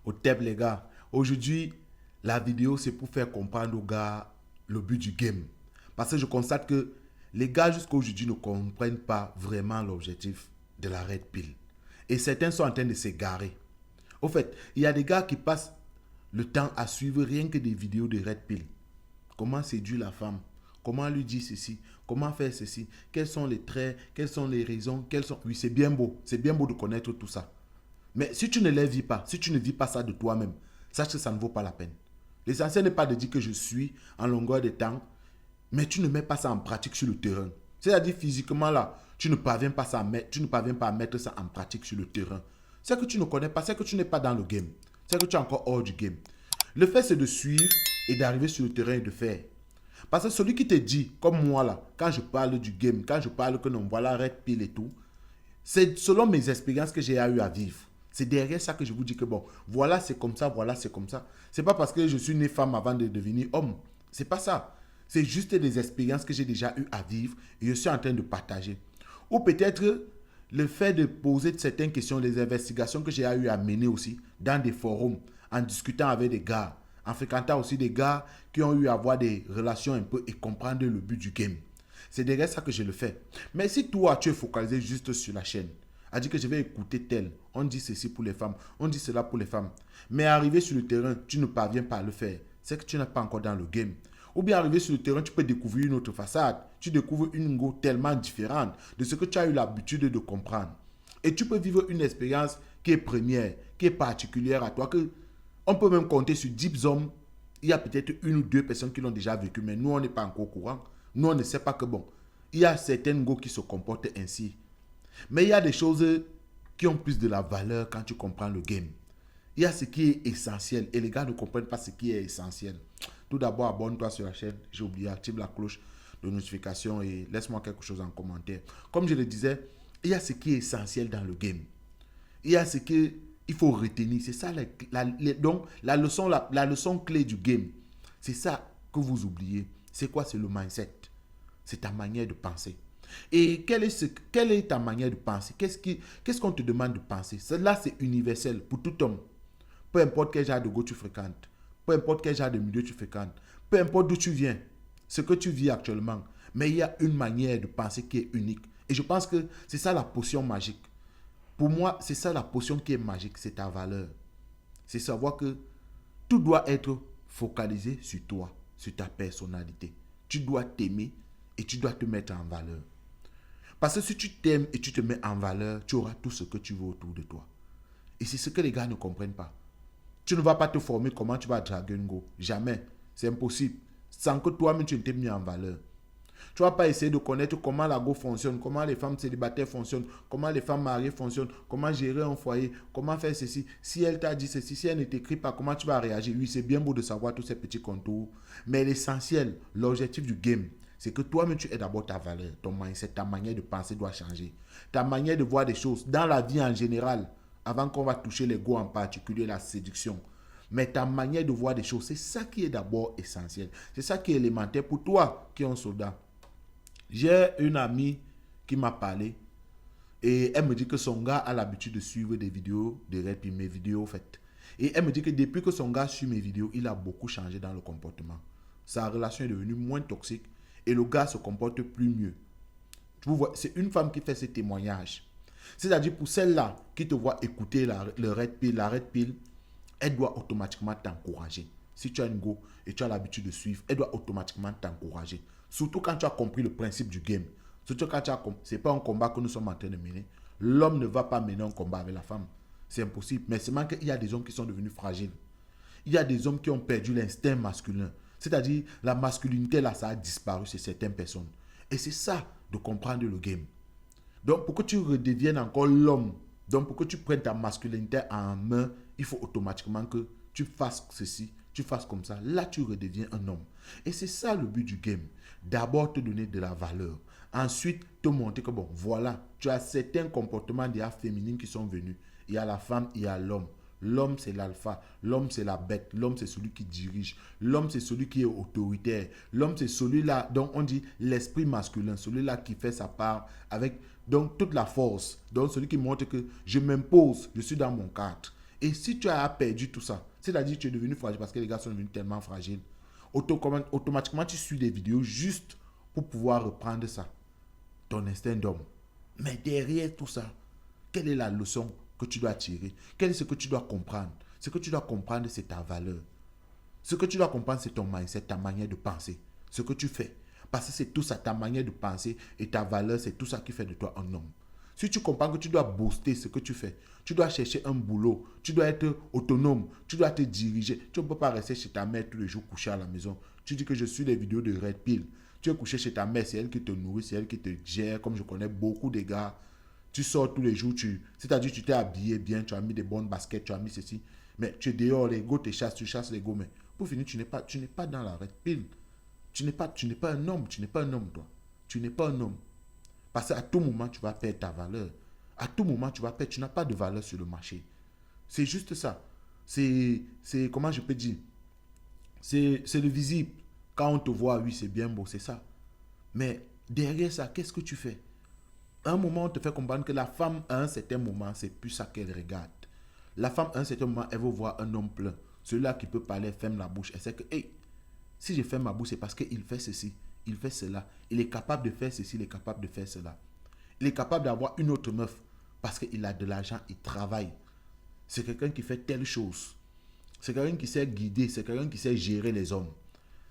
Au TEP, les gars. Aujourd'hui, la vidéo, c'est pour faire comprendre aux gars le but du game. Parce que je constate que les gars, jusqu'à aujourd'hui, ne comprennent pas vraiment l'objectif de la Red Pill. Et certains sont en train de s'égarer. Au fait, il y a des gars qui passent le temps à suivre rien que des vidéos de Red Pill. Comment séduire la femme? Comment lui dire ceci? Comment faire ceci? Quels sont les traits? Quelles sont les raisons? Oui, c'est bien beau. C'est bien beau de connaître tout ça. Mais si tu ne les vis pas, si tu ne vis pas ça de toi-même, sache que ça ne vaut pas la peine. L'essentiel n'est pas de dire que je suis en longueur de temps, mais tu ne mets pas ça en pratique sur le terrain. C'est-à-dire physiquement là, tu ne parviens pas à mettre ça en pratique sur le terrain. C'est que tu ne connais pas, c'est que tu n'es pas dans le game. C'est que tu es encore hors du game. Le fait, c'est de suivre et d'arriver sur le terrain et de faire. Parce que celui qui te dit, comme moi là, quand je parle du game, quand je parle que non, voilà, Red Pill et tout, c'est selon mes expériences que j'ai eu à vivre. C'est derrière ça que je vous dis que bon, voilà c'est comme ça, voilà c'est comme ça. C'est pas parce que je suis né femme avant de devenir homme. C'est pas ça. C'est juste des expériences que j'ai déjà eu à vivre et je suis en train de partager. Ou peut-être le fait de poser certaines questions, les investigations que j'ai eu à mener aussi dans des forums, en discutant avec des gars, en fréquentant aussi des gars qui ont eu à avoir des relations un peu et comprendre le but du game. C'est derrière ça que je le fais. Mais si toi, tu es focalisé juste sur la chaîne, a dit que je vais écouter tel, on dit ceci pour les femmes, on dit cela pour les femmes, mais arrivé sur le terrain, tu ne parviens pas à le faire, c'est que tu n'es pas encore dans le game. Ou bien arrivé sur le terrain, tu peux découvrir une autre façade, tu découvres une go tellement différente de ce que tu as eu l'habitude de comprendre. Et tu peux vivre une expérience qui est première, qui est particulière à toi, que on peut même compter sur 10 hommes, il y a peut-être une ou deux personnes qui l'ont déjà vécu, mais nous, on n'est pas encore au courant. Nous, on ne sait pas que bon, il y a certaines go qui se comportent ainsi. Mais il y a des choses qui ont plus de la valeur quand tu comprends le game. Il y a ce qui est essentiel et les gars ne comprennent pas ce qui est essentiel. Tout d'abord, abonne-toi sur la chaîne. J'ai oublié, active la cloche de notification et laisse-moi quelque chose en commentaire. Comme je le disais, il y a ce qui est essentiel dans le game. Il y a ce qu'il faut retenir. C'est ça donc la leçon clé du game. C'est ça que vous oubliez. C'est quoi? C'est le mindset. C'est ta manière de penser. Et quelle est ta manière de penser? Qu'est-ce qu'on te demande de penser? Cela, c'est universel pour tout homme. Peu importe quel genre de go tu fréquentes, peu importe quel genre de milieu tu fréquentes, peu importe d'où tu viens, ce que tu vis actuellement. Mais il y a une manière de penser qui est unique. Et je pense que c'est ça la potion magique. Pour moi, c'est ça la potion qui est magique, c'est ta valeur. C'est savoir que tout doit être focalisé sur toi, sur ta personnalité. Tu dois t'aimer et tu dois te mettre en valeur. Parce que si tu t'aimes et tu te mets en valeur, tu auras tout ce que tu veux autour de toi. Et c'est ce que les gars ne comprennent pas. Tu ne vas pas te former comment tu vas draguer une go. Jamais. C'est impossible. Sans que toi-même tu ne t'aies mis en valeur. Tu ne vas pas essayer de connaître comment la go fonctionne, comment les femmes célibataires fonctionnent, comment les femmes mariées fonctionnent, comment gérer un foyer, comment faire ceci. Si elle t'a dit ceci, si elle ne t'écrit pas, comment tu vas réagir? Oui, c'est bien beau de savoir tous ces petits contours. Mais l'essentiel, l'objectif du game, c'est que toi-même tu es d'abord ta valeur, ton mindset, ta manière de penser doit changer. Ta manière de voir des choses dans la vie en général, avant qu'on va toucher l'ego en particulier, la séduction. Mais ta manière de voir des choses, c'est ça qui est d'abord essentiel. C'est ça qui est élémentaire pour toi qui es un soldat. J'ai une amie qui m'a parlé et elle me dit que son gars a l'habitude de suivre des vidéos de Red Pill, mes vidéos en fait. Et elle me dit que depuis que son gars suit mes vidéos, il a beaucoup changé dans le comportement. Sa relation est devenue moins toxique et le gars se comporte plus mieux. Tu vois, c'est une femme qui fait ces témoignages. C'est-à-dire pour celle-là qui te voit écouter la Red Pill, elle doit automatiquement t'encourager. Si tu as une go et tu as l'habitude de suivre, elle doit automatiquement t'encourager. Surtout quand tu as compris le principe du game. Surtout quand tu as compris, ce n'est pas un combat que nous sommes en train de mener. L'homme ne va pas mener un combat avec la femme. C'est impossible. Mais seulement qu'il y a des hommes qui sont devenus fragiles. Il y a des hommes qui ont perdu l'instinct masculin. C'est-à-dire, la masculinité, là, ça a disparu chez certaines personnes. Et c'est ça, de comprendre le game. Donc, pour que tu redeviennes encore l'homme, donc pour que tu prennes ta masculinité en main, il faut automatiquement que tu fasses ceci, tu fasses comme ça. Là, tu redeviens un homme. Et c'est ça le but du game. D'abord, te donner de la valeur. Ensuite, te montrer que, bon, voilà, tu as certains comportements déjà féminins qui sont venus. Il y a la femme, il y a l'homme. L'homme, c'est l'alpha. L'homme, c'est la bête. L'homme, c'est celui qui dirige. L'homme, c'est celui qui est autoritaire. L'homme, c'est celui-là, donc on dit l'esprit masculin. Celui-là qui fait sa part avec donc toute la force. Donc celui qui montre que je m'impose, je suis dans mon cadre. Et si tu as perdu tout ça, c'est-à-dire que tu es devenu fragile parce que les gars sont devenus tellement fragiles, automatiquement tu suis des vidéos juste pour pouvoir reprendre ça, ton instinct d'homme. Mais derrière tout ça, quelle est la leçon que tu dois tirer? Quel est ce que tu dois comprendre? Ce que tu dois comprendre, c'est ta valeur. Ce que tu dois comprendre, c'est ton mindset, ta manière de penser. Ce que tu fais. Parce que c'est tout ça, ta manière de penser et ta valeur, c'est tout ça qui fait de toi un homme. Si tu comprends que tu dois booster ce que tu fais, tu dois chercher un boulot, tu dois être autonome, tu dois te diriger. Tu ne peux pas rester chez ta mère tous les jours couché à la maison. Tu dis que je suis les vidéos de Red Pill. Tu es couché chez ta mère, c'est elle qui te nourrit, c'est elle qui te gère, comme je connais beaucoup de gars. Tu sors tous les jours, c'est-à-dire tu t'es habillé bien, tu as mis des bonnes baskets, tu as mis ceci. Mais tu es dehors, les go te chassent, tu chasses les go. Mais pour finir, tu n'es pas dans la Red Pill. Tu n'es pas un homme, tu n'es pas un homme, toi. Tu n'es pas un homme. Parce qu'à tout moment, tu vas perdre ta valeur. À tout moment, tu vas perdre, tu n'as pas de valeur sur le marché. C'est juste ça. Comment je peux dire? C'est le visible. Quand on te voit, oui, c'est bien beau, c'est ça. Mais derrière ça, qu'est-ce que tu fais? À un moment, on te fait comprendre que la femme, à un certain moment, c'est plus ça qu'elle regarde. La femme, à un certain moment, elle veut voir un homme plein. Celui-là qui peut parler, ferme la bouche. Elle sait que, hey, si je ferme ma bouche, c'est parce qu'il fait ceci, il fait cela. Il est capable de faire ceci, il est capable de faire cela. Il est capable d'avoir une autre meuf parce qu'il a de l'argent, il travaille. C'est quelqu'un qui fait telle chose. C'est quelqu'un qui sait guider, c'est quelqu'un qui sait gérer les hommes.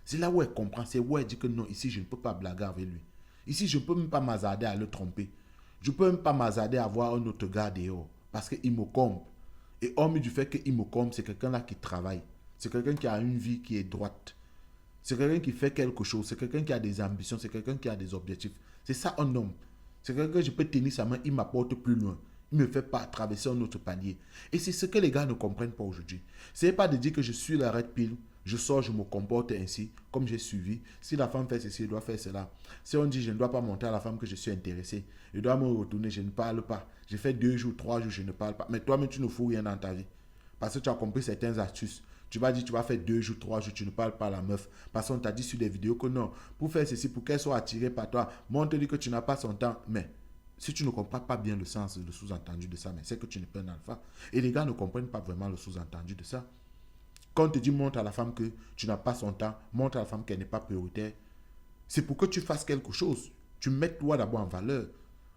C'est là où elle comprend, c'est où elle dit que non, ici je ne peux pas blaguer avec lui. Ici je ne peux même pas m'hazarder à le tromper. Je ne peux même pas m'hazarder à voir un autre gars dehors parce qu'il me comble. Et hormis du fait qu'il me comble, c'est quelqu'un là qui travaille. C'est quelqu'un qui a une vie qui est droite. C'est quelqu'un qui fait quelque chose. C'est quelqu'un qui a des ambitions. C'est quelqu'un qui a des objectifs. C'est ça un homme. C'est quelqu'un que je peux tenir sa main, il m'apporte plus loin. Il ne me fait pas traverser un autre palier. Et c'est ce que les gars ne comprennent pas aujourd'hui. Ce n'est pas de dire que je suis la red pill, je sors, je me comporte ainsi, comme j'ai suivi. Si la femme fait ceci, elle doit faire cela. Si on dit je ne dois pas monter à la femme que je suis intéressé, je dois me retourner, je ne parle pas. J'ai fait 2 jours, 3 jours, je ne parle pas. Mais toi-même, tu ne fous rien dans ta vie. Parce que tu as compris certaines astuces. Tu vas dire, tu vas faire 2 jours, 3 jours, tu ne parles pas à la meuf. Parce qu'on t'a dit sur des vidéos que non, pour faire ceci, pour qu'elle soit attirée par toi, montre-lui que tu n'as pas son temps. Mais si tu ne comprends pas bien le sens, le sous-entendu de ça, mais c'est que tu n'es pas un alpha. Et les gars ne comprennent pas vraiment le sous-entendu de ça. Quand on te dit montre à la femme que tu n'as pas son temps, montre à la femme qu'elle n'est pas prioritaire, c'est pour que tu fasses quelque chose. Tu mets toi d'abord en valeur.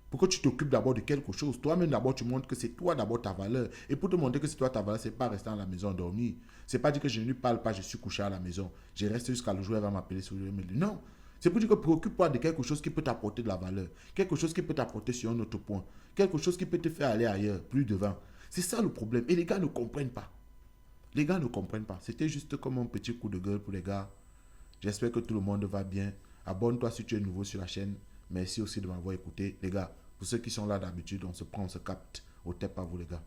Pour que tu t'occupes d'abord de quelque chose. Toi-même d'abord, tu montres que c'est toi d'abord ta valeur. Et pour te montrer que c'est toi ta valeur, c'est pas rester à la maison dormir. C'est pas dire que je ne lui parle pas, je suis couché à la maison. Je reste jusqu'à le jour, elle va m'appeler sur le mail. Non. C'est pour dire que préoccupe-toi de quelque chose qui peut t'apporter de la valeur. Quelque chose qui peut t'apporter sur un autre point. Quelque chose qui peut te faire aller ailleurs, plus devant. C'est ça le problème. Et les gars ne comprennent pas. Les gars ne comprennent pas. C'était juste comme un petit coup de gueule pour les gars. J'espère que tout le monde va bien. Abonne-toi si tu es nouveau sur la chaîne. Merci aussi de m'avoir écouté. Les gars, pour ceux qui sont là d'habitude, on se prend, on se capte. Au tep à vous les gars.